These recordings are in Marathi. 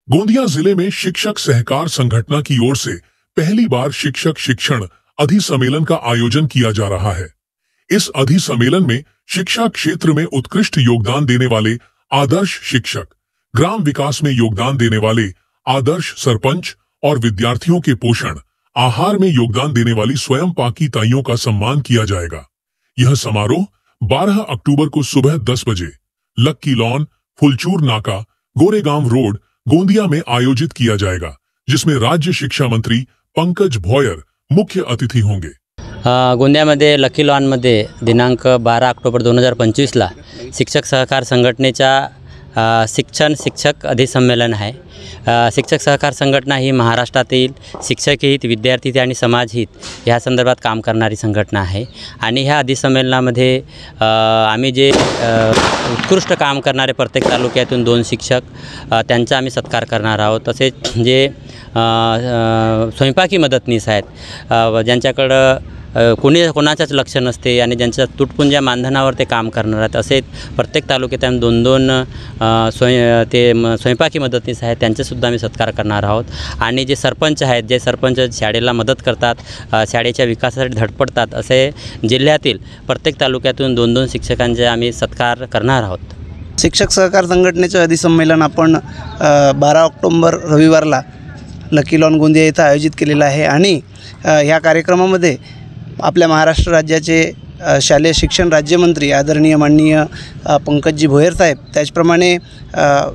गोंदिया जिले में शिक्षक सहकार संगठन की ओर से पहली बार शिक्षक शिक्षण अधिसम्मेलन का आयोजन किया जा रहा है। इस अधिसम्मेलन में शिक्षा क्षेत्र में उत्कृष्ट योगदान देने वाले आदर्श शिक्षक, ग्राम विकास में योगदान देने वाले आदर्श सरपंच और विद्यार्थियों के पोषण, आहार में योगदान देने वाली स्वयं पाकी ताइयों का सम्मान किया जाएगा। यह समारोह 12 अक्टूबर को सुबह 10 बजे लक्की लॉन, फुलचूर नाका, गोरेगांव रोड, गोंदिया में आयोजित किया जाएगा, जिसमें राज्य शिक्षा मंत्री पंकज भोयर मुख्य अतिथि होंगे। गोंदियामध्ये लकी लॉनमध्ये दिनांक 12 ऑक्टोबर 2025ला शिक्षक सहकार संघटनेचा शिक्षक अधिसम्मेलन आहे। शिक्षक सहकार संघटना ही महाराष्ट्रातील शिक्षक हित, विद्यार्थी हित आणि समाज हित ह्या संदर्भात काम करणारी संघटना आहे आणि ह्या अधिसम्मेलनामध्ये आम्ही जे उत्कृष्ट काम करणारे प्रत्येक तालुक्यातून 2 शिक्षक त्यांचा आम्ही सत्कार करणार आहोत। तसेच जे स्वयंपाकी मदतनीस आहेत, ज्यांच्याकडं कोणाचंच लक्ष नसते आणि ज्यांच्या तुटपुंज्या मानधनावर ते काम करणार आहेत, असे प्रत्येक तालुक्यात 2-2 स्वयंपाकी मदतनीस आहेत, त्यांचेसुद्धा आम्ही सत्कार करणार आहोत। आणि जे सरपंच आहेत, जे सरपंच शाळेला मदत करतात, शाळेच्या विकासासाठी धडपडतात, असे जिल्ह्यातील प्रत्येक तालुक्यातून 2-2 शिक्षकांचे आम्ही सत्कार करणार आहोत। शिक्षक सहकार संघटनेचे अधिसम्मेलन आपण 12 ऑक्टोबर रविवारला लकी लॉन गोंदिया येथे आयोजित केलेलं आहे आणि ह्या कार्यक्रमामध्ये आपल्या महाराष्ट्र राज्याचे शालेय शिक्षण राज्यमंत्री आदरणीय माननीय पंकजी भोयर साहेब, त्याचप्रमाणे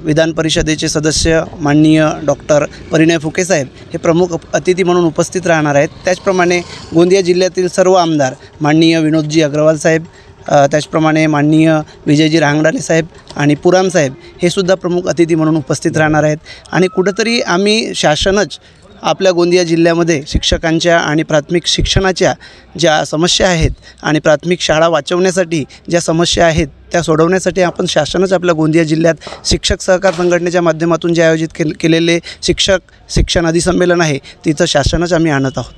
विधान परिषदेचे सदस्य माननीय डॉक्टर परिणय फुके साहेब हे प्रमुख अतिथी म्हणून उपस्थित राहणार आहेत। त्याचप्रमाणे गोंदिया जिल्ह्यातील सर्व आमदार माननीय विनोदजी अग्रवाल साहेब, त्याचप्रमाणे माननीय विजयजी रांगडाले साहेब आणि पुराम साहेब हे सुद्धा प्रमुख अतिथी म्हणून उपस्थित राहणार आहेत। आणि कुठंतरी आम्ही शासनच आपल्या गोंदिया जिल्ह्यामध्ये शिक्षकांच्या आणि प्राथमिक शिक्षणाच्या ज्या समस्या आहेत आणि प्राथमिक शाळा वाचवण्यासाठी ज्या समस्या आहेत त्या सोडवण्यासाठी आपण शासनच आपल्या गोंदिया जिल्ह्यात शिक्षक सहकार संघटनेच्या माध्यमातून जे आयोजित केलेले शिक्षक शिक्षण अधिसम्मेलन आहे तिथं शासनच आम्ही आणत आहोत।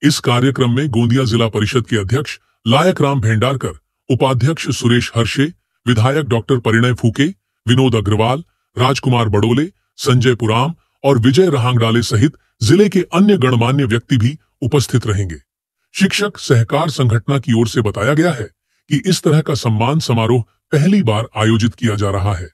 इस कार्यक्रम में गोंदिया जिला परिषद के अध्यक्ष लायक राम भेंडारकर, उपाध्यक्ष सुरेश हर्षे, विधायक डॉक्टर परिणय फूके, विनोद अग्रवाल, राजकुमार बडोले, संजय पुराम और विजय रहांगडाले सहित जिले के अन्य गणमान्य व्यक्ति भी उपस्थित रहेंगे। शिक्षक सहकार संगठन की ओर से बताया गया है कि इस तरह का सम्मान समारोह पहली बार आयोजित किया जा रहा है।